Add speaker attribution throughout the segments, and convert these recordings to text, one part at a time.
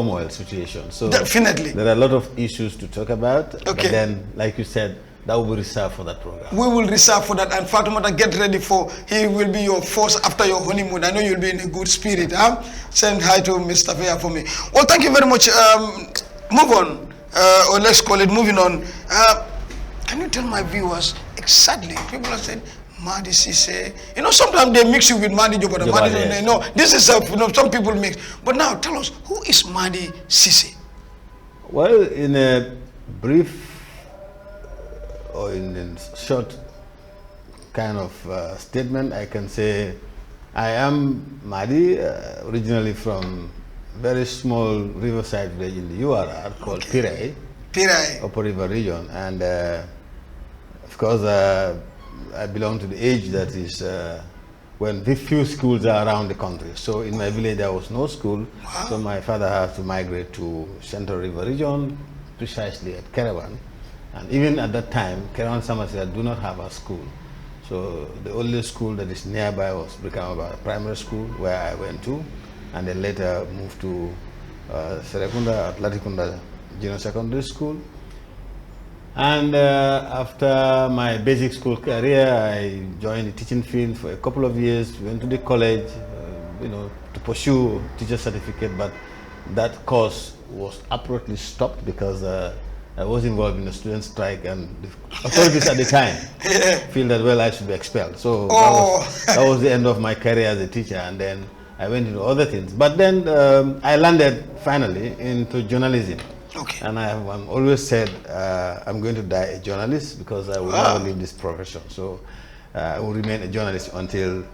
Speaker 1: turmoil situation. So
Speaker 2: definitely
Speaker 1: there are a lot of issues to talk about.
Speaker 2: Okay.
Speaker 1: But then, like you said, that will be reserved for that program.
Speaker 2: We will reserve for that. And Fatumata, get ready for, he will be your force after your honeymoon. I know you'll be in a good spirit. Huh? Send hi to Mr. Fea for me. Well, thank you very much. Move on, or let's call it moving on. Can you tell my viewers exactly? People are saying, Madi Ceesay. You know, sometimes they mix you with Madi Jobada.
Speaker 1: Yes.
Speaker 2: No, this is, some people mix. But now, tell us, who is Madi Ceesay?
Speaker 1: Well, in a brief or in short kind of statement, I can say I am Madi, originally from a very small riverside village in the URR called Pirai, Upper River region. And of course, I belong to the age that is when the few schools are around the country. So in my village there was no school.
Speaker 2: Wow.
Speaker 1: So my father had to migrate to Central River region, precisely at Caravan. And even at that time, Caravan Somerset do not have a school. So the only school that is nearby was Brikama Primary School, where I went to, and then later moved to Serekunda at Latikunda Junior Secondary School. And after my basic school career, I joined the teaching field for a couple of years, went to the college, to pursue teacher certificate, but that course was abruptly stopped because I was involved in a student strike, and the authorities at the time feel that, well, I should be expelled. So that was the end of my career as a teacher, and then I went into other things. But then I landed finally into journalism.
Speaker 2: Okay.
Speaker 1: And I've always said I'm going to die a journalist because I will never leave this profession. So I will remain a journalist until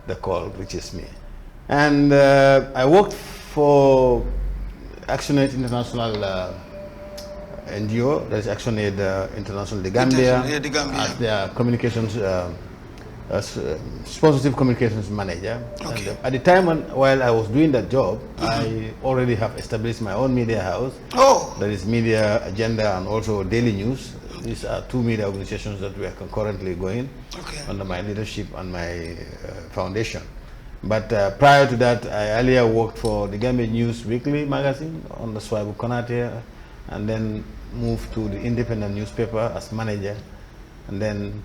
Speaker 1: the call reaches me. And I worked for ActionAid International NGO, that is ActionAid International de Gambia, as their communications, sponsorship communications manager.
Speaker 2: Okay.
Speaker 1: And at the time while I was doing that job, I already have established my own media house. That is Media Agenda and also Daily News. These are two media organizations that we are concurrently going under my leadership and my foundation. But prior to that, I earlier worked for the Gambia News Weekly magazine on the Swaibu Konate, and then moved to the independent newspaper as manager, and then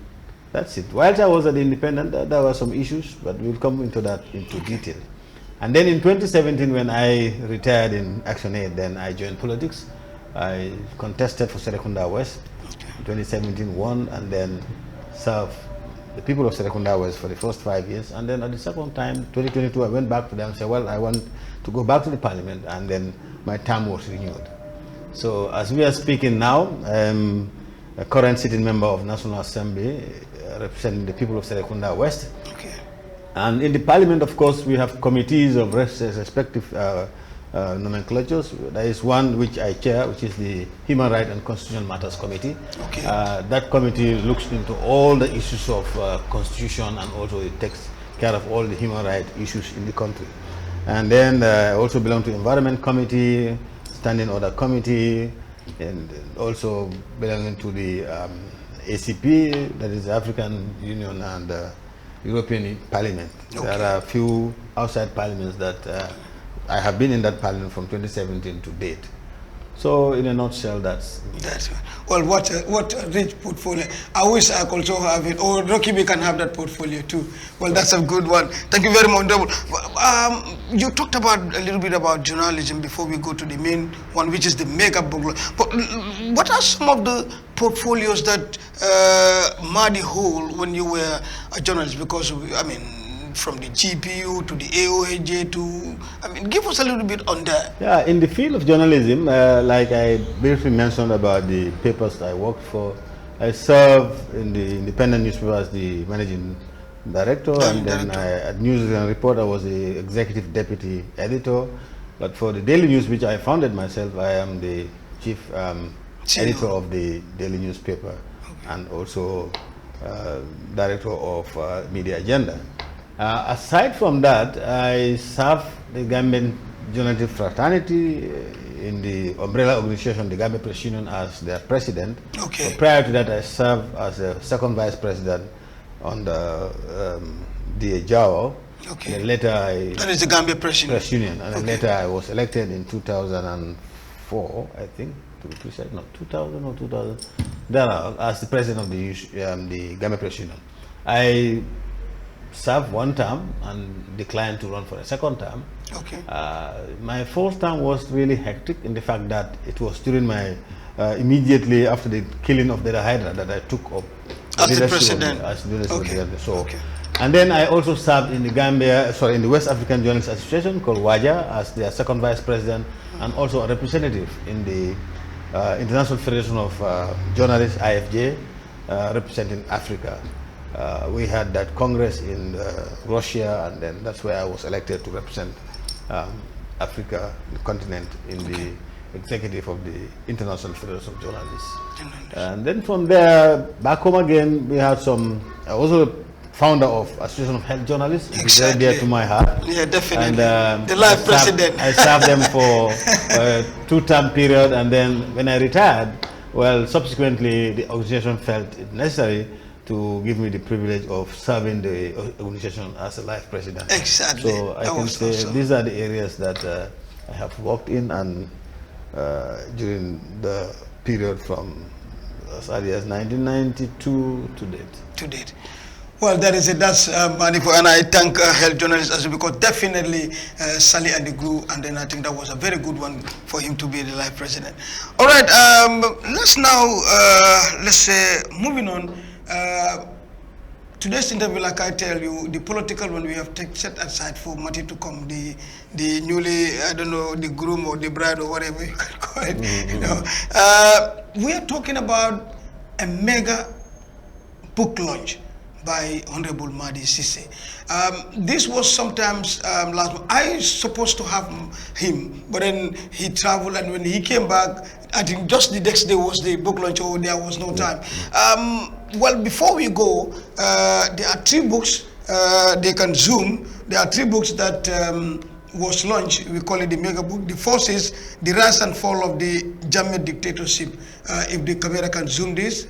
Speaker 1: that's it. Whilst I was at the independent, there were some issues, but we'll come into that into detail. And then in 2017, when I retired in ActionAid, then I joined politics. I contested for Serekunda West. In 2017, won, and then served the people of Serekunda West for the first 5 years. And then at the second time, 2022, I went back to them and said, well, I want to go back to the parliament, and then my term was renewed. So as we are speaking now, I'm a current sitting member of National Assembly, representing the people of Serekunda West.
Speaker 2: Okay.
Speaker 1: And in the parliament, of course, we have committees of respective nomenclatures. There is one which I chair, which is the Human Rights and Constitutional Matters Committee.
Speaker 2: Okay.
Speaker 1: That committee looks into all the issues of constitution, and also it takes care of all the human rights issues in the country. And then I also belong to Environment Committee, Standing Order Committee, and also belonging to the ACP, that is the African Union, and European Parliament. Okay. There are a few outside parliaments that I have been in that parliament from 2017 to date. So in a nutshell, that's
Speaker 2: well, what a rich portfolio. I wish I could also have it, or Rocky B can have that portfolio too. Well, that's a good one. Thank you very much. You talked about a little bit about journalism before we go to the main one, which is the mega book. But what are some of the portfolios that Madi hold when you were a journalist? Because I mean, from the GPU to the AOAJ to, I mean, give us a little bit on that.
Speaker 1: Yeah, in the field of journalism, like I briefly mentioned about the papers I worked for, I served in the independent newspaper as the managing director, and then at News and Report I was the executive deputy editor. But for the Daily News, which I founded myself, I am the chief editor of the Daily newspaper, and also director of Media Agenda. Aside from that, I serve the Gambian Journalistic Fraternity in the umbrella organization, the Gambia Press Union, as their president.
Speaker 2: Okay.
Speaker 1: So prior to that, I served as a second vice president under D.A. Jao,
Speaker 2: Okay.
Speaker 1: And then later
Speaker 2: that is the Gambia Press Union.
Speaker 1: And then later I was elected in 2004, I think, to be precise, no, 2000 or 2000, then as the president of the Gambia Press Union. I served one term and declined to run for a second term.
Speaker 2: Okay.
Speaker 1: My first term was really hectic in the fact that it was during my immediately after the killing of the Hydra that I took up
Speaker 2: as the president.
Speaker 1: And then I also served in the in the West African Journalists Association called WAJA as their second vice president and also a representative in the International Federation of Journalists, IFJ, representing Africa. We had that Congress in Russia, and then that's where I was elected to represent Africa, the continent, in the executive of the International Federation of Journalists. And then from there, back home again, we had I was also founder of Association of Health Journalists, which is very dear to my heart.
Speaker 2: Yeah, definitely. And the life president.
Speaker 1: I served them for a 2-term period, and then when I retired, well, subsequently the organization felt it necessary to give me the privilege of serving the organization as a life president.
Speaker 2: Exactly.
Speaker 1: So I can say these are the areas that I have worked in, and during the period from as early as 1992 to date.
Speaker 2: To date. Well, that's Madi, and I thank health journalists because definitely Sally and the grew, and then I think that was a very good one for him to be the life president. All right, let's say moving on. Today's interview, like I tell you, the political one we have set aside for Mati to come, the newly, I don't know, the groom or the bride or whatever you can call it. You know, we are talking about a mega book launch by Honorable Madi Ceesay. This was sometimes last month. I was supposed to have him, but then he traveled, and when he came back, I think just the next day was the book launch, or there was no time. Well, before we go, there are 3 books, they can zoom. There are 3 books that was launched. We call it the mega book. The first is The Rise and Fall of the Jammeh Dictatorship. If the camera can zoom this,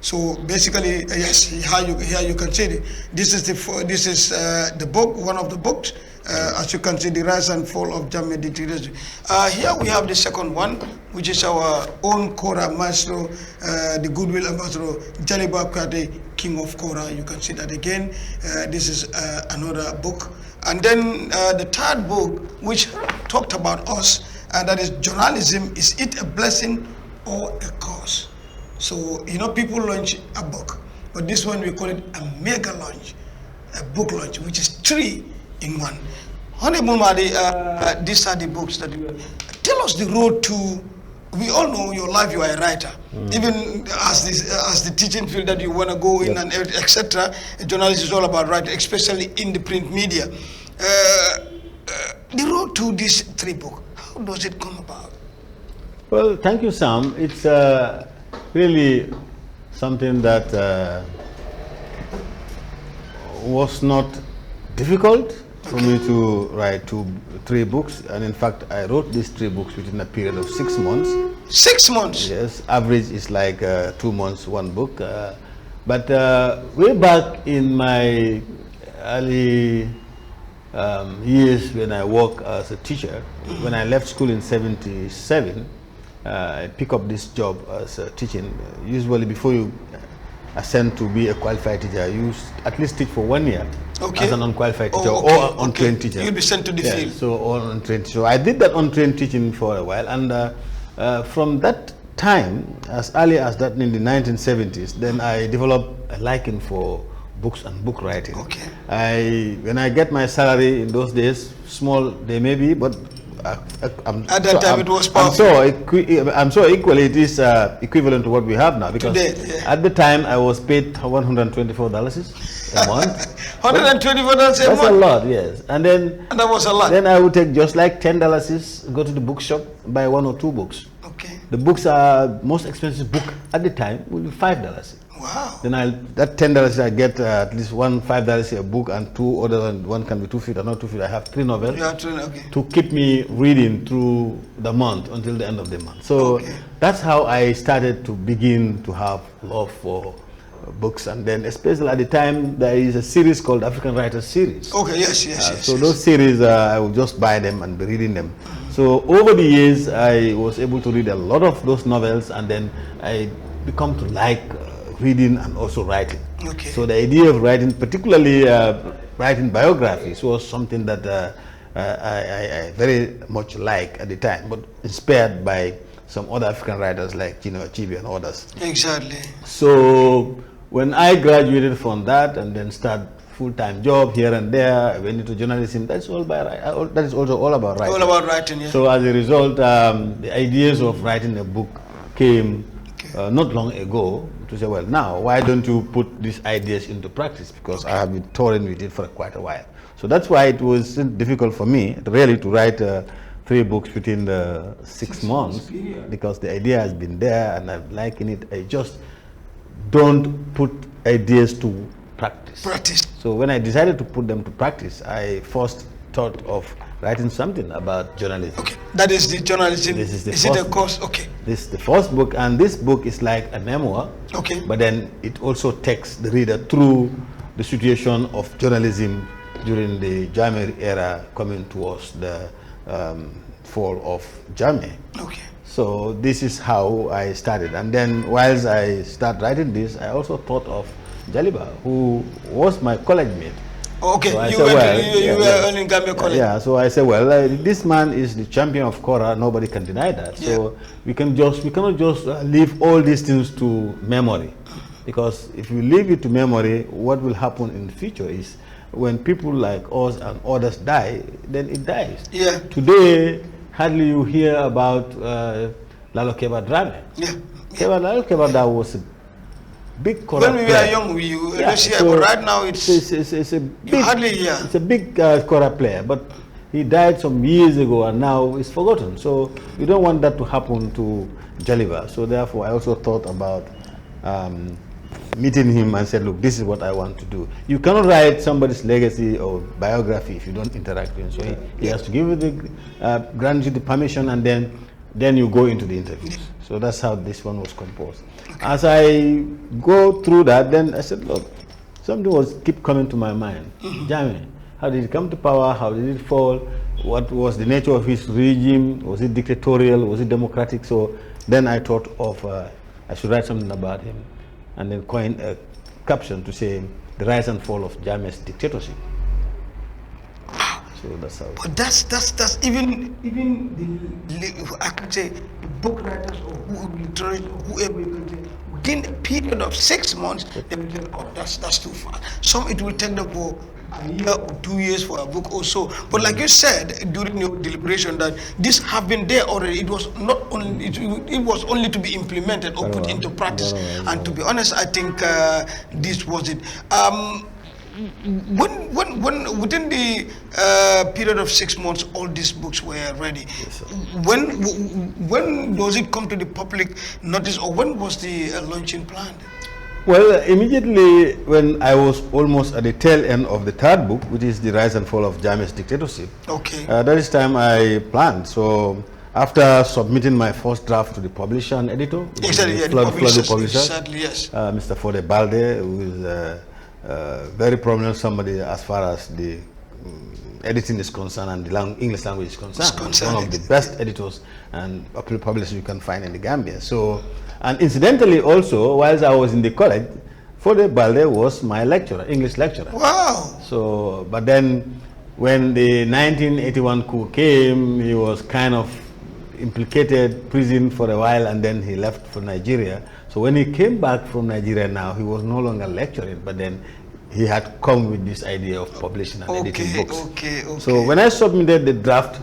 Speaker 2: so basically, yes, here you can see it. This is the book, one of the books. As you can see, The Rise and Fall of Jammeh Dictatorship. Here we have the second one, which is our own Kora maestro, the Goodwill Ambassador, Jaliba Kwate, King of Kora. You can see that again. This is another book. And then the third book, which talked about us, and that is journalism, is it a blessing or a curse? So, you know, people launch a book, but this one we call it a mega launch, a book launch, which is 3 in 1. Honorable Madi, these are the books that you tell us the road to. We all know your life, you are a writer. Even as the teaching field that you want to go in, and etc. Journalism is all about writing, especially in the print media. The road to these 3 books, how does it come about?
Speaker 1: Well, thank you, Sam. It's really something that was not difficult for me to write 3 books, and in fact I wrote these 3 books within a period of 6 months. 6 months? Yes, average is like 2 months, 1 book. But way back in my early years when I worked as a teacher, when I left school in '77, I picked up this job as teaching. Usually before you ascend to be a qualified teacher, you at least teach for 1 year. As an unqualified teacher or untrained teacher. You'll be sent to the field. So, or untrained. So I did that untrained teaching for a while, and from that time, as early as that in the 1970s, then I developed a liking for books and book writing. When I get my salary in those days, small they may be, but at that time it was powerful. I'm sure equally it is equivalent to what we have now, because today, at the time I was paid $124 a month. $124 a month? That's a lot, yes. And that was a lot. Then I would take just like $10, go to the bookshop, buy 1 or 2 books. The books are most expensive book at the time will be $5. Wow. Then that $10 I get at least $5 a book, and 2 other, and one can be 2 feet, another 2 feet. I have 3 novels to keep me reading through the month until the end of the month. So that's how I started to begin to have love for books, and then especially at the time there is a series called African Writers Series.
Speaker 2: Okay, yes.
Speaker 1: So those series, I would just buy them and be reading them. So over the years, I was able to read a lot of those novels, and then I become to like reading and also writing.
Speaker 2: Okay.
Speaker 1: So the idea of writing, particularly writing biographies, was something that I very much like at the time, but inspired by some other African writers like Chinua Achebe and others.
Speaker 2: Exactly.
Speaker 1: So when I graduated from that and then started full-time job here and there, I went into journalism. That is also all about writing.
Speaker 2: All about writing, yeah.
Speaker 1: So as a result, the ideas of writing a book came not long ago to say, well, now why don't you put these ideas into practice? Because I have been touring with it for quite a while. So that's why it was difficult for me really to write 3 books within the 6 months, because the idea has been there and I'm liking it. I just don't put ideas to practice. So when I decided to put them to practice, I first thought of writing something about journalism.
Speaker 2: Okay, that is the journalism.
Speaker 1: This is the
Speaker 2: is it a course? Okay.
Speaker 1: This is the first book, and this book is like a memoir.
Speaker 2: Okay.
Speaker 1: But then it also takes the reader through the situation of journalism during the Jammeh era, coming towards the fall of Jammeh.
Speaker 2: Okay.
Speaker 1: So this is how I started, and then whilst I started writing this, I also thought of Jaliba, who was my college mate.
Speaker 2: Okay,
Speaker 1: so
Speaker 2: you were in Gambia College.
Speaker 1: Yeah, so I said, well, this man is the champion of Kora. Nobody can deny that. So we cannot just leave all these things to memory, because if you leave it to memory, what will happen in the future is when people like us and others die, then it dies.
Speaker 2: Yeah.
Speaker 1: Today, hardly you hear about Lalo Keba Drame.
Speaker 2: Yeah.
Speaker 1: Lalo Keba Drame was a big Kora
Speaker 2: when we
Speaker 1: player.
Speaker 2: were young, we so right now it's
Speaker 1: a big,
Speaker 2: hardly
Speaker 1: it's a big Kora player, but he died some years ago and now it's forgotten. So we don't want that to happen to Jaliba. So therefore, I also thought about meeting him and said, look, this is what I want to do. You cannot write somebody's legacy or biography if you don't interact with him. So he has to give you the grant you the permission, and then you go into the interviews. So that's how this one was composed. As I go through that, then I said, look, something was keep coming to my mind. Jammeh, how did he come to power? How did it fall? What was the nature of his regime? Was it dictatorial? Was it democratic? So then I thought of I should write something about him, and then coin a caption to say the rise and fall of Jammeh's dictatorship. So that's how.
Speaker 2: But that's even the I could say book writers or whoever you can say, within a period of 6 months, they will say, oh, that's too far. Some it will take them for a year or 2 years for a book or so. But like you said during your deliberation, that this have been there already. It was not only it was only to be implemented or put into practice. And to be honest, I think this was it. When within the period of 6 months, all these books were ready.
Speaker 1: Yes,
Speaker 2: when does it come to the public notice, or when was the launching planned?
Speaker 1: Well, immediately when I was almost at the tail end of the 3rd book, which is the rise and fall of Jammeh's dictatorship. Okay. That is time I planned. So after submitting my first draft to the publisher and editor,
Speaker 2: exactly,
Speaker 1: the publisher,
Speaker 2: exactly, yes.
Speaker 1: Mr. Fode Balde, who is very prominent somebody as far as the editing is concerned and the English language is concerned. One of the best editors and publishers you can find in the Gambia. So, and incidentally also, whilst I was in the college, Fode Balde was my lecturer, English lecturer.
Speaker 2: Wow!
Speaker 1: So, but then when the 1981 coup came, he was kind of implicated, prison for a while, and then he left for Nigeria. So when he came back from Nigeria now, he was no longer lecturing, but then he had come with this idea of publishing and editing books. So when I submitted the draft,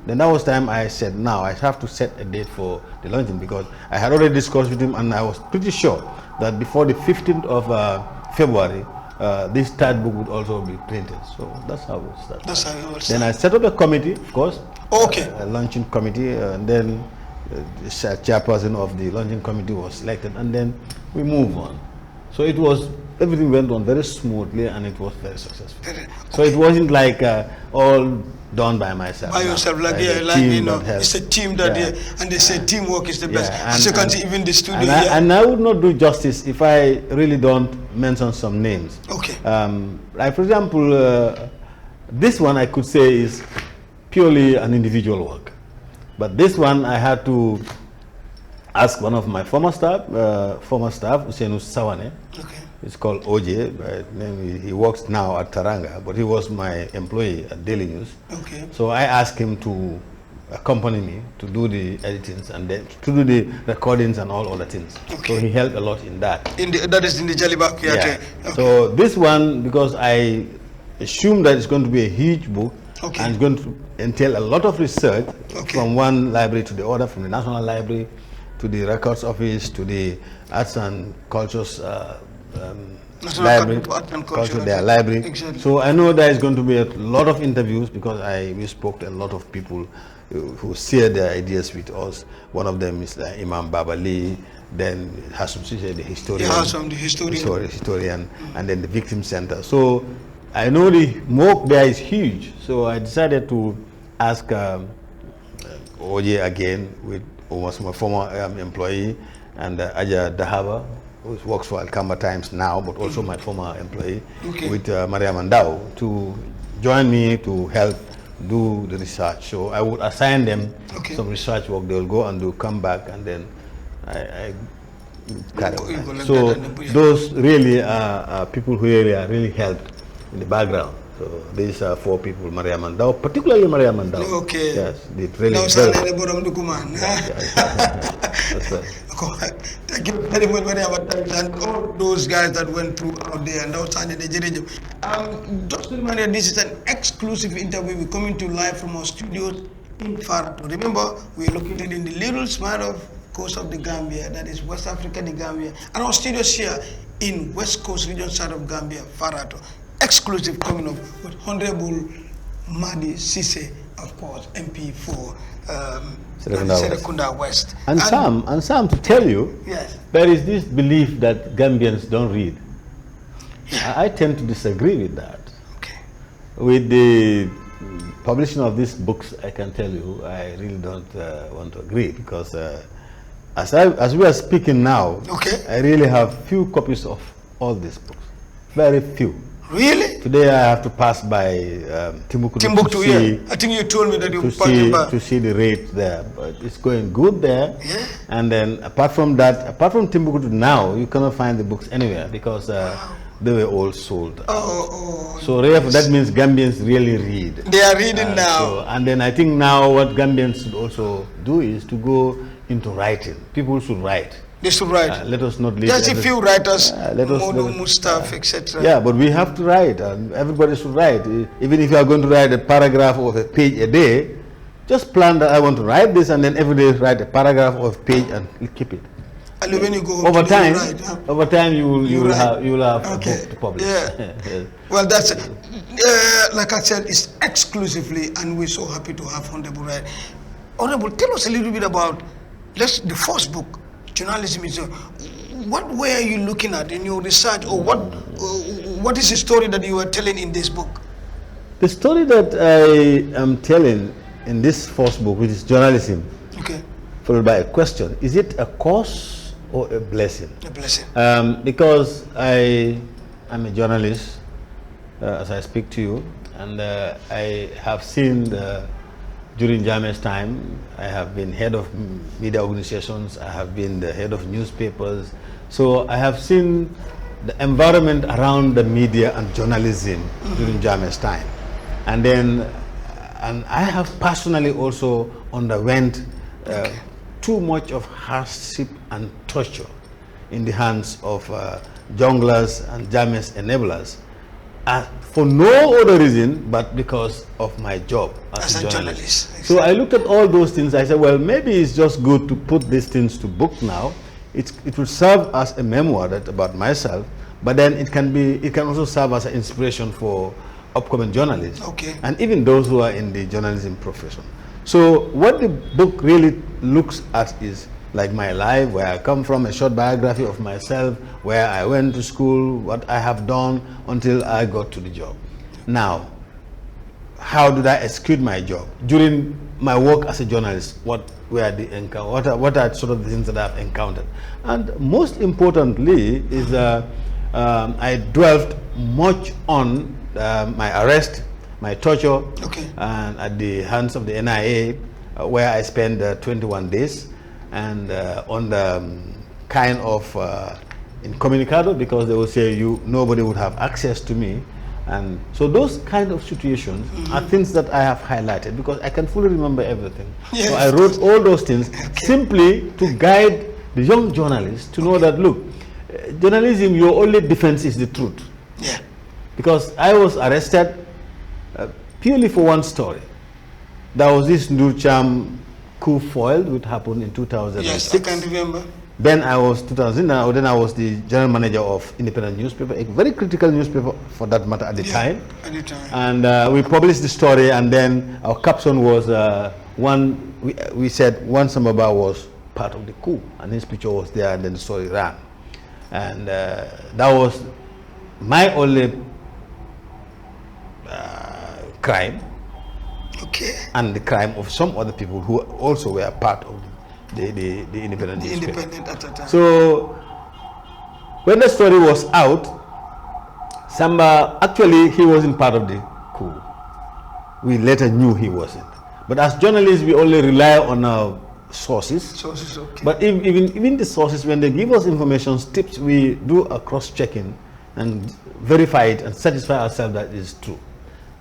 Speaker 1: then that was time I said, now I have to set a date for the launching, because I had already discussed with him and I was pretty sure that before the 15th of February, this 3rd book would also be printed. So that's how it started.
Speaker 2: That's how it was.
Speaker 1: Then I set up a committee, of course.
Speaker 2: A
Speaker 1: launching committee, and then the chairperson of the launching committee was selected, and then we move on. So it was, everything went on very smoothly and it was very successful. So it wasn't like all done by myself.
Speaker 2: By yourself, like,
Speaker 1: yeah,
Speaker 2: like, you know, it's a team that, and they say teamwork is the best. As you can see, even the studio here.
Speaker 1: And I would not do justice if I really don't mention some names.
Speaker 2: Okay.
Speaker 1: Like, for example, this one I could say is purely an individual work. But this one I had to ask one of my former staff, Usainu Sawane.
Speaker 2: Okay.
Speaker 1: It's called OJ. He works now at Taranga, but he was my employee at Daily News.
Speaker 2: Okay.
Speaker 1: So I asked him to accompany me to do the editings and then to do the recordings and all other things.
Speaker 2: Okay.
Speaker 1: So he helped a lot in that.
Speaker 2: That is in the Jalibak.
Speaker 1: Yeah.
Speaker 2: Okay.
Speaker 1: So this one, because I assume that it's going to be a huge book,
Speaker 2: okay,
Speaker 1: and it's going to entail a lot of research, okay, from one library to the other, from the National Library to the Records Office to the Arts and Cultures library, their library.
Speaker 2: Exactly.
Speaker 1: So I know there is going to be a lot of interviews because we spoke to a lot of people who share their ideas with us. One of them is Imam Babali, then Hassan Ceesay, the historian, and then the Victim Center. So I know the work there is huge. So I decided to ask OJ again with almost my former employee, and Aja Dahaba, who works for Alkamba Times now, but also my former employee,
Speaker 2: okay,
Speaker 1: with Maria Mandao, to join me to help do the research. So I would assign them some research work. They will go and do come back, and then I carry on. So those really are people who really helped in the background. So these are 4 people, Maria Mandao, particularly Maria Mandao.
Speaker 2: Okay.
Speaker 1: Yes, they really
Speaker 2: That's right. Thank you very much, Maria, and all those guys that went through out there and outside the Jerejim. Just to remind you, this is an exclusive interview. We're coming to live from our studios in Farato. Remember, we're located in the little smile of coast of the Gambia, that is West Africa, the Gambia, and our studios here in West Coast region side of Gambia, Farato. Exclusive coming up with Honorable Madi Ceesay, of course, MP for Serekunda West.
Speaker 1: And Sam, to tell you,
Speaker 2: yes,
Speaker 1: there is this belief that Gambians don't read. Yeah. I tend to disagree with that.
Speaker 2: Okay.
Speaker 1: With the publishing of these books, I can tell you, I really don't want to agree, because as we are speaking now,
Speaker 2: okay,
Speaker 1: I really have few copies of all these books. Very few.
Speaker 2: Really?
Speaker 1: Today I have to pass by Timbuktu to see,
Speaker 2: I think you told me that you
Speaker 1: to see the rate there, but it's going good there.
Speaker 2: Yeah.
Speaker 1: And then apart from that, apart from Timbuktu now, you cannot find the books anywhere because they were all sold. So therefore, that means Gambians really read.
Speaker 2: They are reading now.
Speaker 1: So, and then I think now what Gambians should also do is to go into writing. People should write.
Speaker 2: They should write.
Speaker 1: Let us not leave.
Speaker 2: There's a few writers,
Speaker 1: Modu,
Speaker 2: Mustaf, etc.
Speaker 1: Yeah, but we have to write, and everybody should write. Even if you are going to write a paragraph or a page a day, just plan that I want to write this, and then every day write a paragraph or a page and keep it.
Speaker 2: And when you go
Speaker 1: over time, you will have a book to publish.
Speaker 2: Yeah.
Speaker 1: Yes.
Speaker 2: Well, that's like I said, it's exclusively, and we're so happy to have Honorable Right. Honorable, tell us a little bit about the first book. Journalism is what were you looking at in your research, or what is the story that you are telling in this book?
Speaker 1: The story that I am telling in this first book, which is journalism,
Speaker 2: okay,
Speaker 1: followed by a question: is it a curse or a blessing?
Speaker 2: A blessing.
Speaker 1: Because I am a journalist, as I speak to you, and I have seen during Jammeh's time, I have been head of media organizations, I have been the head of newspapers. So I have seen the environment around the media and journalism during Jammeh's time. And then, and I have personally also underwent too much of hardship and torture in the hands of junglers and Jammeh's enablers. For no other reason but because of my job as a journalist. Exactly. So I looked at all those things. I said, well, maybe it's just good to put these things to book now. It will serve as a memoir about myself, but then it can also serve as an inspiration for upcoming journalists, and even those who are in the journalism profession. So what the book really looks at is like my life, where I come from, a short biography of myself, where I went to school, what I have done until I got to the job. Now, how did I execute my job during my work as a journalist? What were the what are sort of the things that I've encountered? And most importantly is I dwelt much on my arrest, my torture, and at the hands of the NIA, where I spent 21 days, and on the kind of incommunicado, because they would say nobody would have access to me. And so those kind of situations are things that I have highlighted because I can fully remember everything. Yes. So I wrote all those things simply to guide the young journalists to know that, look, journalism, your only defense is the truth.
Speaker 2: Yeah.
Speaker 1: Because I was arrested purely for one story. There was this Nurcham coup foiled, which happened in 2006.
Speaker 2: Yes, I can remember.
Speaker 1: Then I was then I was the general manager of Independent newspaper, a very critical newspaper for that matter at the time.
Speaker 2: At the time.
Speaker 1: And we published the story, and then our caption was we said one Sambaba was part of the coup, and his picture was there, and then the story ran. And that was my only crime.
Speaker 2: Okay.
Speaker 1: And the crime of some other people who also were part of the independent newspaper.
Speaker 2: Independent at that time.
Speaker 1: So when the story was out, Samba, actually he wasn't part of the coup. We later knew he wasn't. But as journalists, we only rely on our sources.
Speaker 2: Sources, okay.
Speaker 1: But even the sources, when they give us information, tips, we do a cross-checking and verify it and satisfy ourselves that it is true.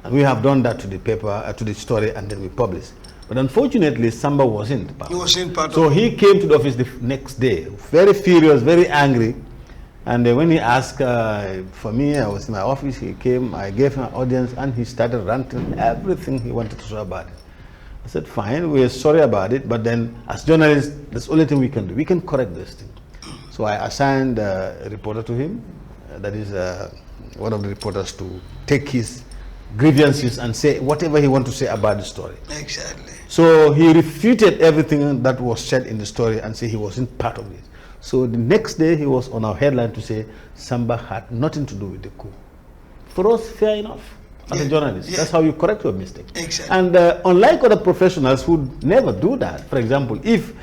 Speaker 1: And we have done that to the paper, to the story, and then we publish. But unfortunately, Samba wasn't part.
Speaker 2: He wasn't part.
Speaker 1: So he came to the office the next day, very furious, very angry. And when he asked for me, I was in my office. He came, I gave him an audience, and he started ranting everything he wanted to say about it. I said, fine, we're sorry about it, but then as journalists, that's the only thing we can do. We can correct this thing. So I assigned a reporter to him, that is one of the reporters, to take his grievances and say whatever he wants to say about the story.
Speaker 2: Exactly.
Speaker 1: So he refuted everything that was said in the story and said he wasn't part of it. So the next day he was on our headline to say Samba had nothing to do with the coup. For us, fair enough. As a journalist, that's how you correct your mistake.
Speaker 2: Exactly.
Speaker 1: And unlike other professionals who never do that, for example, if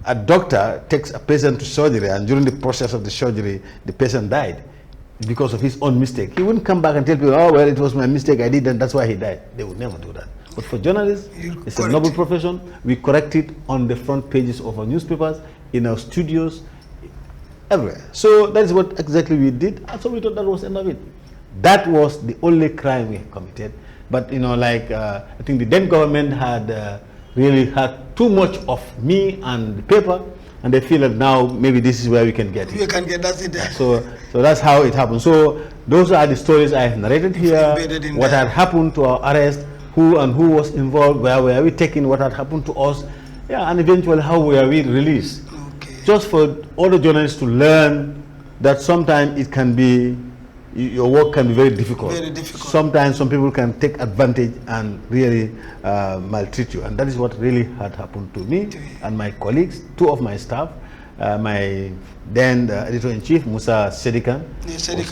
Speaker 1: a doctor takes a patient to surgery and during the process of the surgery the patient died because of his own mistake, he wouldn't come back and tell people, oh well, it was my mistake, I did, and that's why he died. They would never do that. But for journalists, it's a noble profession. We correct it on the front pages of our newspapers, in our studios, everywhere. So that is what exactly we did, and so we thought that was the end of it. That was the only crime we committed. But I think the then government had really had too much of me and the paper, and they feel that now maybe this is where we can get it.
Speaker 2: We can get that.
Speaker 1: So that's how it happened. So those are the stories I have narrated here. What had happened to our arrest, who was involved, where were we taken, what had happened to us, and eventually how were we released.
Speaker 2: Okay.
Speaker 1: Just for all the journalists to learn that sometimes it can be, your work can be very difficult.
Speaker 2: Very difficult.
Speaker 1: Sometimes some people can take advantage and really maltreat you, and that is what really had happened to me and my colleagues, two of my staff. My then editor-in-chief, Musa Sedikan,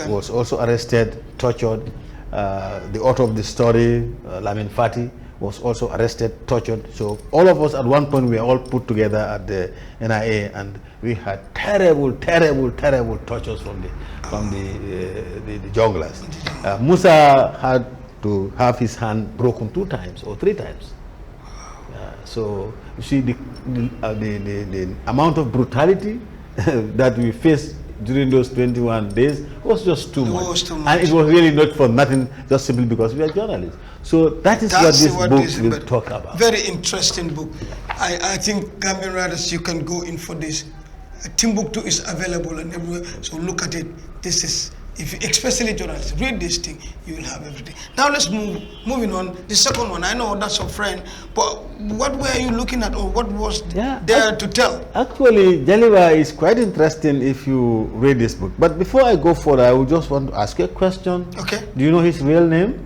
Speaker 1: was also arrested, tortured. The author of the story, Lamin Fati, was also arrested, tortured. So all of us at one point, we were all put together at the NIA, and we had terrible, terrible, terrible tortures from the jugglers. Musa had to have his hand broken 2 times or 3 times. So you see the amount of brutality that we faced during those 21 days was just too much. And it was really not for nothing, just simply because we are journalists. So that's what this book will talk about.
Speaker 2: Very interesting book. I think Gambian writers, you can go in for this. Timbuktu is available and everywhere, so look at it. This is, especially journalists, read this thing, you will have everything. Now let's moving on. The second one, I know that's your friend, but what were you looking at, or what was there to tell?
Speaker 1: Actually, Jaliba is quite interesting if you read this book. But before I go further, I would just want to ask you a question.
Speaker 2: Okay.
Speaker 1: Do you know his real name?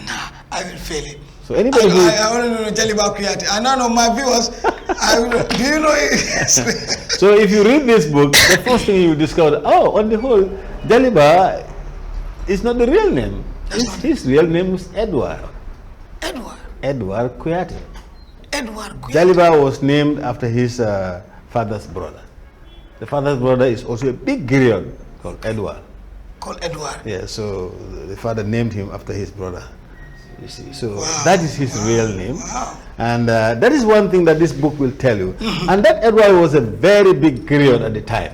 Speaker 2: Nah, I will fail it.
Speaker 1: So anybody
Speaker 2: I want to know Jaliba Kuyati. I don't know my viewers. Do you know it?
Speaker 1: So if you read this book, the first thing you discover, oh, on the whole, Jaliba is not the real name. His real name is Edward.
Speaker 2: Edward?
Speaker 1: Edward Kuyate.
Speaker 2: Edward Kuyate.
Speaker 1: Jaliba was named after his father's brother. The father's brother is also a big griot called Edward.
Speaker 2: Called Edward?
Speaker 1: Yeah, so the father named him after his brother. You see, so that is his real name. And that is one thing that this book will tell you. And that Edward was a very big griot at the time.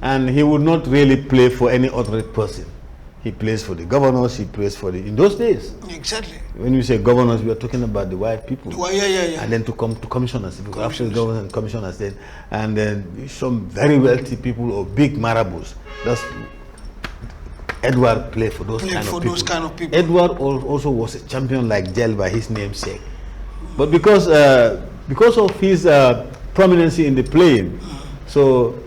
Speaker 1: And he would not really play for any ordinary person. He plays for the governors, he plays for the, in those days.
Speaker 2: Exactly.
Speaker 1: When you say governors, we are talking about the white people.
Speaker 2: Well, yeah.
Speaker 1: And then to come to commissioners, because after the governors and commissioners then, and then some very wealthy people or big marabouts. That's Edward played for those kind of people. Edward also was a champion like Jel by his namesake. But because of his prominence in the playing, so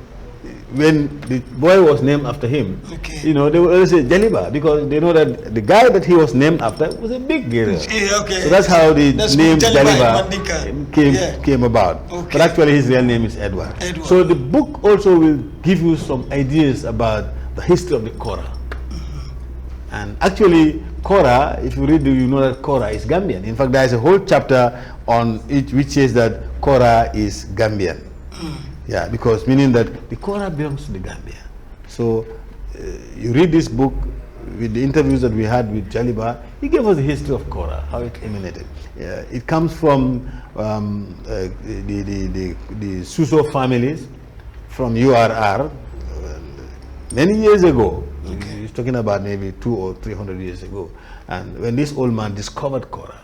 Speaker 1: when the boy was named after him, you know, they would always say Jaliba, because they know that the guy that he was named after was a big guerrilla. So that's how the name Jaliba came about. But actually his real name is Edward. So the book also will give you some ideas about the history of the Kora. And actually, Kora, if you read, you know that Kora is Gambian. In fact, there is a whole chapter on it which says that Kora is Gambian. Yeah, because meaning that the Kora belongs to the Gambia. So you read this book with the interviews that we had with Jaliba. He gave us the history of Kora, how it emanated. It comes from the Suso families from URR many years ago. He's talking about maybe 200 or 300 years ago. And when this old man discovered Kora,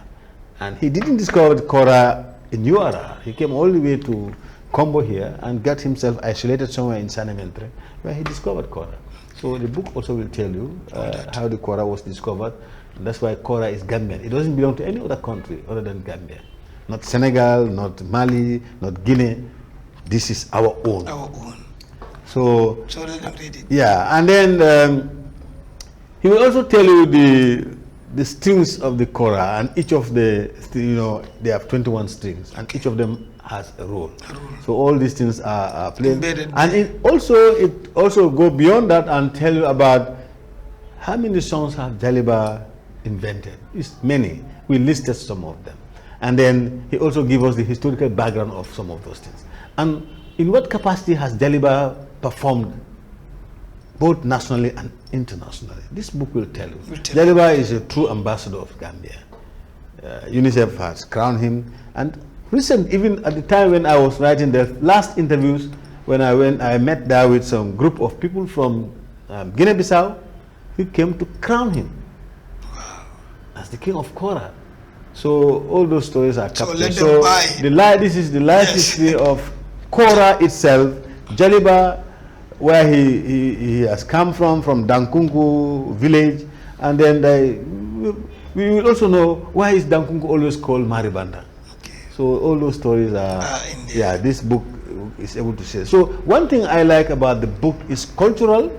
Speaker 1: and he didn't discover Kora in URR, he came all the way to Combo here and got himself isolated somewhere in Sanementre, where he discovered Kora. So the book also will tell you how the Kora was discovered. And that's why Kora is Gambian. It doesn't belong to any other country other than Gambia. Not Senegal, not Mali, not Guinea. This is our own.
Speaker 2: Our own.
Speaker 1: So
Speaker 2: let them read it.
Speaker 1: Yeah, and then he will also tell you the strings of the Kora, and each of the, you know, they have 21 strings, and each of them has a role. So all these things are played. And it also go beyond that and tell you about how many songs have Jaliba invented. It's many. We listed some of them. And then he also gives us the historical background of some of those things. And in what capacity has Jaliba performed both nationally and internationally? This book will tell you. Jaliba is a true ambassador of Gambia. UNICEF has crowned him, and even at the time when I was writing the last interviews, when I met there with some group of people from Guinea-Bissau, we came to crown him as the king of Kora. So all those stories are captured. So this is the life history of Kora itself, Jaliba, where he has come from Dankungu village, and then we will also know why is Dankungu always called Maribanda. So all those stories are, this book is able to say. So one thing I like about the book is cultural,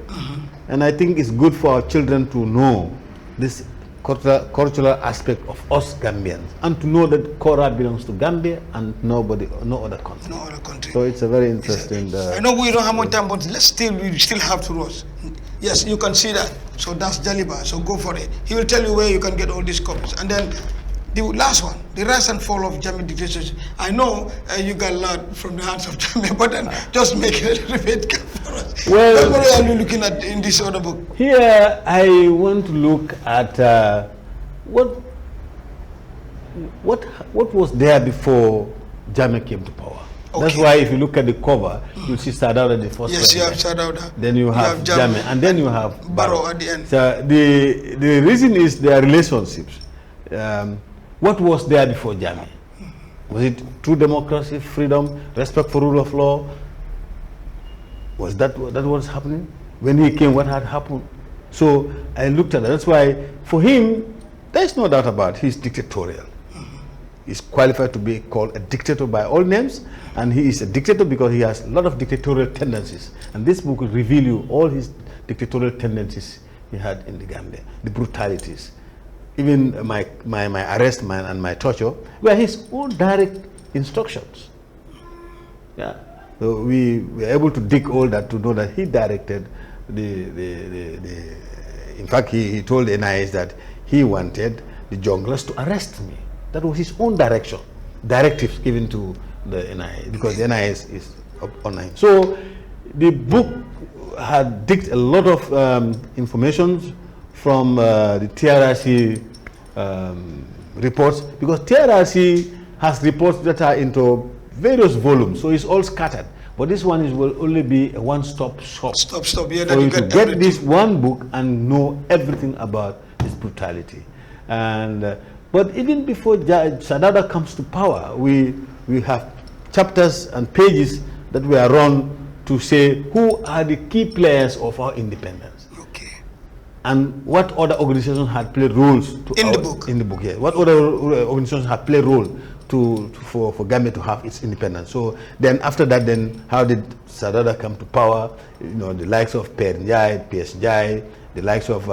Speaker 1: and I think it's good for our children to know this cultural aspect of us Gambians, and to know that Kora belongs to Gambia and no other country.
Speaker 2: No other country.
Speaker 1: So it's a very interesting.
Speaker 2: I know we don't have much time, but we still have to rush. Yes, you can see that. So that's Jaliba. So go for it. He will tell you where you can get all these copies. And then the last one, the rise and fall of Jammeh dictatorship. I know you got a lot from the hands of Jammeh, but then just make it a little bit for us. Well, what are you looking at in this other book?
Speaker 1: Here, I want to look at what was there before Jammeh came to power. Okay. That's why if you look at the cover, you see Sadauda the first.
Speaker 2: Yes, you have Sadauda.
Speaker 1: Then you have Jammeh, and then you have
Speaker 2: Barrow at the end.
Speaker 1: So the reason is their relationships. What was there before Jammeh? Was it true democracy, freedom, respect for rule of law? Was that what was happening? When he came, what had happened? So I looked at that. That's why for him, there's no doubt about it. He's dictatorial. He's qualified to be called a dictator by all names, and he is a dictator because he has a lot of dictatorial tendencies. And this book will reveal you all his dictatorial tendencies he had in the Gambia, the brutalities. Even my arrest man and my torture were his own direct instructions. Yeah. So we were able to dig all that to know that he directed in fact he told the NIS that he wanted the junglers to arrest me. That was his own directives given to the NIA, because the NIA is on him. So the book had digged a lot of information from the TRRC reports, because TRRC has reports that are into various volumes, so it's all scattered. But this one will only be a one-stop shop.
Speaker 2: Yeah,
Speaker 1: for you to get this one book and know everything about this brutality. And but even before Sadada comes to power, we have chapters and pages that were run to say who are the key players of our independence.
Speaker 2: Okay.
Speaker 1: And what other organizations had played roles
Speaker 2: in the book.
Speaker 1: In the book, yeah. What other organizations had played role for Gambia to have its independence. So then after that, then how did Sadada come to power? You know, the likes of Per Njai, PS Njai, the likes of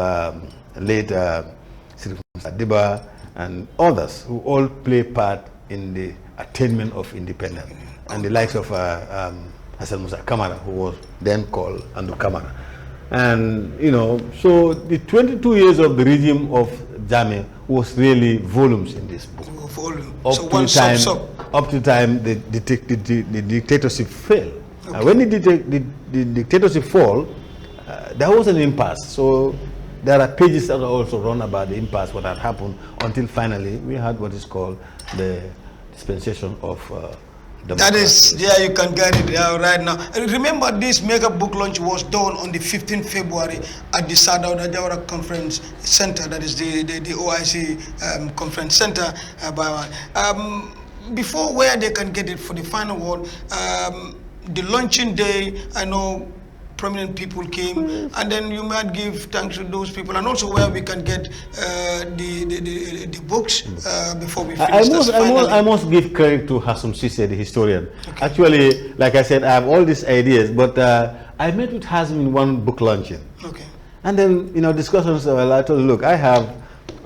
Speaker 1: late Sirif Sadiba, and others who all play part in the attainment of independence. And the likes of Hassan Musa Kamara, who was then called Andu Kamara. And, you know, so the 22 years of the regime of Jammeh was really volumes in this book. Up to the time the dictatorship fell. Okay. When the dictatorship fell, there was an impasse. So there are pages that are also run about the impasse, what had happened, until finally we had what is called the dispensation of democracy. That is,
Speaker 2: yeah, you can get it right now. Remember, this mega book launch was done on the 15th February at the Sadauda Jawara Conference Center, that is the OIC Conference Center. Before where they can get it for the final one, the launching day, I know prominent people came, and then you might give thanks to those people, and also where we can get the books before we finish.
Speaker 1: I must give credit to Madi Ceesay, the historian. Okay. Actually, like I said, I have all these ideas, but I met with Hassan in one book launching.
Speaker 2: Okay.
Speaker 1: And then, you know, discussions. Well, I told him, look, I have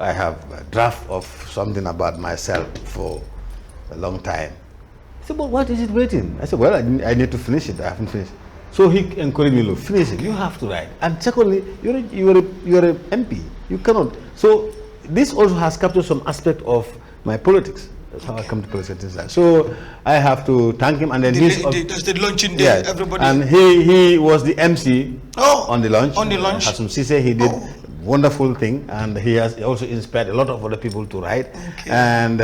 Speaker 1: a draft of something about myself for a long time. He said, but what is it waiting? I said, well, I need to finish it. I haven't finished. So he encouraged me, look, finish it. You have to write. And secondly, you're a MP. You cannot. So this also has captured some aspect of my politics. That's how I come to politics. So I have to thank him. And then
Speaker 2: that's the launching day. Yeah. Everybody.
Speaker 1: And he was the MC on the launch.
Speaker 2: On the launch.
Speaker 1: Madi Ceesay, he did wonderful thing, and he has also inspired a lot of other people to write. Okay. And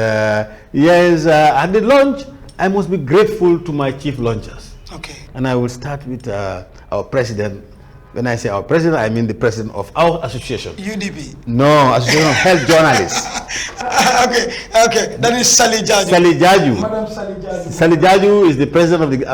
Speaker 1: yes, at the launch, I must be grateful to my chief launchers.
Speaker 2: Okay.
Speaker 1: And I will start with our president. When I say our president, I mean the president of our association.
Speaker 2: UDP?
Speaker 1: No, Association of Health Journalists.
Speaker 2: Okay. That is Sali Jaju.
Speaker 1: Sali Jaju.
Speaker 2: Madam Sali Jaju.
Speaker 1: Sali Jaju is the president of the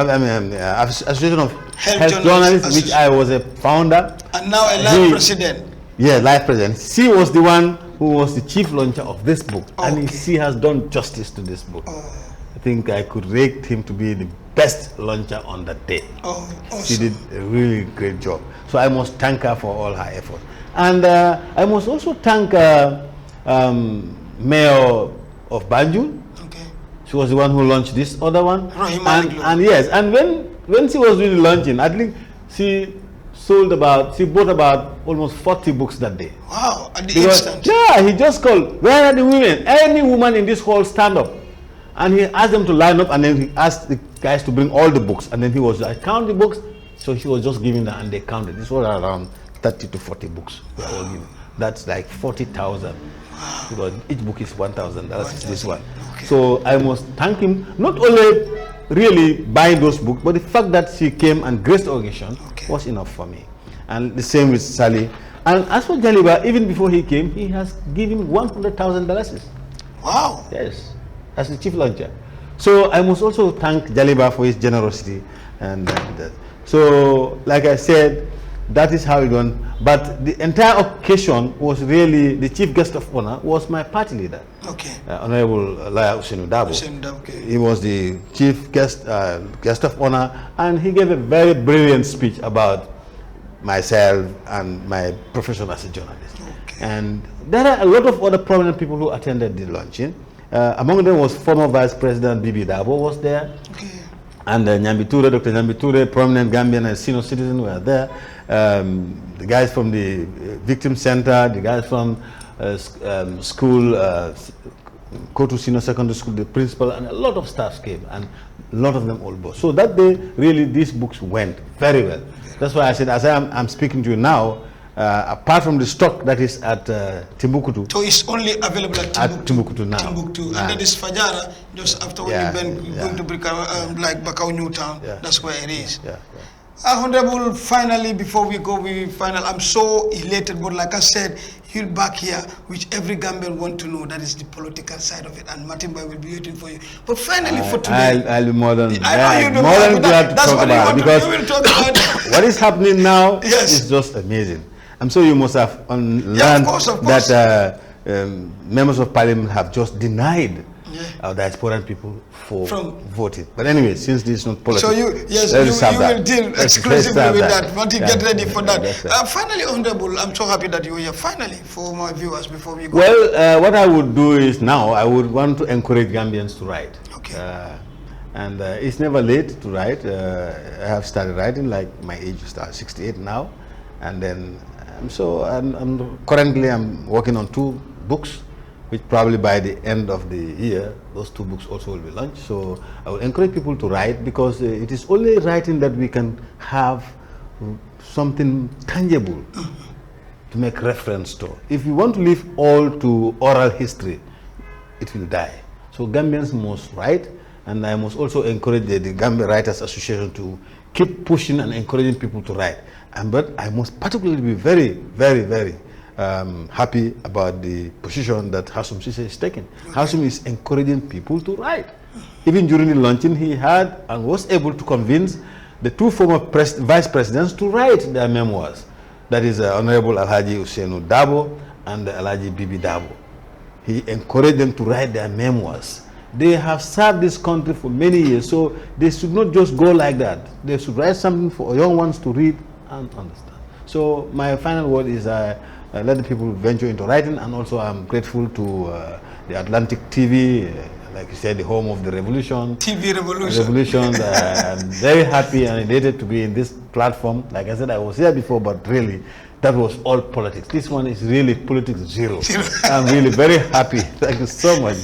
Speaker 1: Association of Health Journalists, which I was a founder.
Speaker 2: And now a live president.
Speaker 1: Yeah, live president. She was the one who was the chief launcher of this book. And she has done justice to this book. I think I could rate him to be the best launcher on that day.
Speaker 2: Awesome.
Speaker 1: She did a really great job. So I must thank her for all her effort. And I must also thank Mayor of Banjul.
Speaker 2: Okay.
Speaker 1: She was the one who launched this other one.
Speaker 2: And
Speaker 1: yes, and when she was really launching, I think she bought about almost 40 books that day.
Speaker 2: Wow, at the instant.
Speaker 1: Yeah, he just called, where are the women? Any woman in this hall, stand up. And he asked them to line up, and then he asked the guys to bring all the books, and then he was like, count the books. So he was just giving them, and they counted. This was around 30 to 40 books. They all given. That's like 40,000. Wow. Because each book is $1,000. This one. Okay. So I must thank him, not only really buying those books, but the fact that she came and graced the occasion was enough for me. And the same with Sally. And as for Jaliba, even before he came, he has given $100,000.
Speaker 2: Wow.
Speaker 1: Yes. As the chief launcher. So I must also thank Jaliba for his generosity. And so, like I said, that is how it went. But the entire occasion was really, the chief guest of honor was my party leader.
Speaker 2: Okay.
Speaker 1: Honorable Laya Usenu Dabo. He was the chief guest of honor, and he gave a very brilliant speech about myself and my profession as a journalist.
Speaker 2: Okay.
Speaker 1: And there are a lot of other prominent people who attended the launching. Among them was former Vice President Bibi Dabo was there.
Speaker 2: Okay.
Speaker 1: And Nyambi Toure, Dr. Nyambi Toure, prominent Gambian and senior citizen were there. The guys from the Victim Center, the guys from school, go to senior secondary school, the principal, and a lot of staff came, and a lot of them all bought. So that day, really, these books went very well. That's why I said, as I'm speaking to you now, apart from the stock that is at Timbuktu.
Speaker 2: So it's only available at
Speaker 1: Timbuktu now.
Speaker 2: Timbuktu. And that is Fajara, just after when you've been going to like Bakau New Town, that's where it is. Honorable, finally, before we go, I'm so elated, but like I said, you're back here, which every Gambian want to know, that is the political side of it, and Martin Boy will be waiting for you. But finally, for today,
Speaker 1: I'll be more than
Speaker 2: glad to talk about it, because
Speaker 1: you will talk about what is happening now is just amazing. I'm sure you must have learned that members of parliament have just denied our diasporan people from voting. But anyway, since this is not politics,
Speaker 2: so you will deal exclusively with that. Want to get ready for that. Finally, Honorable, I'm so happy that you're here. Finally, for my viewers, before we go.
Speaker 1: Well, what I would do is now, I would want to encourage Gambians to write.
Speaker 2: Okay.
Speaker 1: And it's never late to write. I have started writing, like my age is 68 now. And then, currently I'm working on 2 books, which probably by the end of the year, those 2 books also will be launched. So I would encourage people to write, because it is only writing that we can have something tangible to make reference to. If you want to leave all to oral history, it will die. So Gambians must write, and I must also encourage the Gambia Writers Association to keep pushing and encouraging people to write. But I must particularly be very, very, very happy about the position that Hasum Ceesay is taking. Hasum is encouraging people to write. Even during the launching, he had and was able to convince the 2 former vice presidents to write their memoirs. That is Honorable Alhaji Usainu Dabo and Alhaji Bibi Dabo. He encouraged them to write their memoirs. They have served this country for many years, so they should not just go like that. They should write something for young ones to read and understand. So my final word is let the people venture into writing, and also I'm grateful to the Atlantic TV, like you said, the home of the revolution.
Speaker 2: TV revolution.
Speaker 1: I'm very happy and elated to be in this platform. Like I said, I was here before, but really, that was all politics. This one is really politics zero. I'm really very happy. Thank you so much.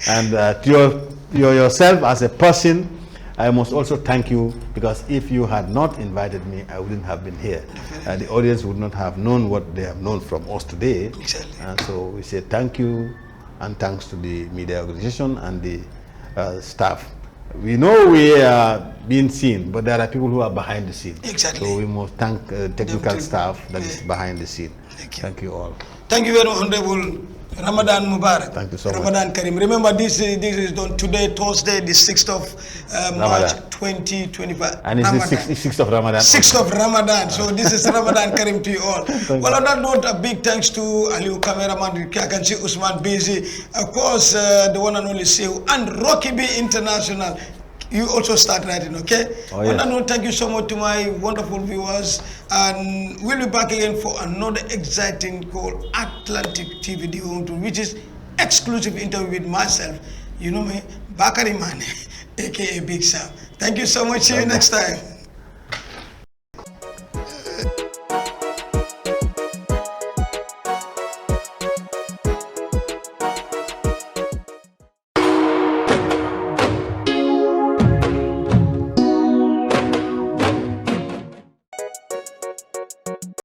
Speaker 1: And to yourself as a person, I must also thank you, because if you had not invited me, I wouldn't have been here. The audience would not have known what they have known from us today.
Speaker 2: Exactly.
Speaker 1: And so we say thank you, and thanks to the media organization and the staff. We know we are being seen, but there are people who are behind the scene.
Speaker 2: Exactly.
Speaker 1: So we must thank technical staff that is behind the scene. Thank you all.
Speaker 2: Thank you very much, Honorable. Ramadan Mubarak.
Speaker 1: Thank you so much.
Speaker 2: Ramadan Karim. Remember, this is done today, Thursday, the 6th of March 2025.
Speaker 1: And it's the 6th of Ramadan.
Speaker 2: 6th of Ramadan. So this is Ramadan Karim to you all. Well, on that note, a big thanks to Aliu cameraman, I can see Usman Busy, of course, the one and only CEO, and Rocky B International. You also start writing, okay?
Speaker 1: Oh, yeah.
Speaker 2: On that note, thank you so much to my wonderful viewers, and we'll be back again for another exciting called Atlantic TV, which is exclusive interview with myself. You know me, Bakary Manneh, aka Big Sam. Thank you so much. See you next time.